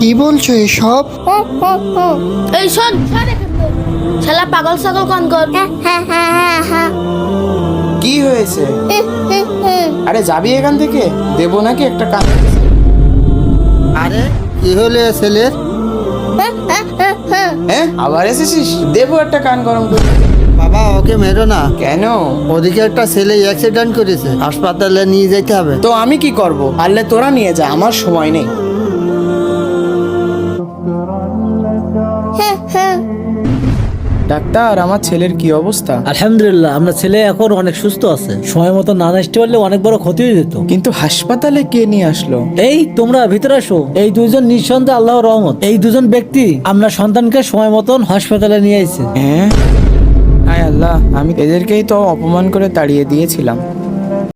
কি বলছো এসব? এই শোন, শালা পাগল ছাগল কান কর। কি হয়েছে? আরে যাবি এখান থেকে? দেবো নাকি একটা কান? আরে কি হলো এ ছেলের? হ্যাঁ, আবার এসেছিস? দেবো একটা কান গরম করে। বাবা ওকে মেরো না। কেন? ওদিকে একটা ছেলে অ্যাক্সিডেন্ট করেছে, হাসপাতালে নিয়ে যেতে হবে। তো আমি কি করব? পারলে তোরা নিয়ে যা, আমার সময় নেই। ডাক্তার, আমার ছেলের কি অবস্থা? আলহামদুলিল্লাহ, আপনার ছেলে এখন অনেক সুস্থ আছে। সময় মতো না আসতে পারলে অনেক বড় ক্ষতি হয়ে যেত। কিন্তু হাসপাতালে কে নিয়ে আসলো? এই তোমরা ভিতরে আসো। এই দুইজন নিঃসন্দেহে আল্লাহর রহমত। এই দুজন ব্যক্তি আপনার সন্তানকে সময় মতন হাসপাতালে নিয়ে আইছে। হ্যাঁ, হায় আল্লাহ, আমি এদেরকেই তো অপমান করে তাড়িয়ে দিয়েছিলাম।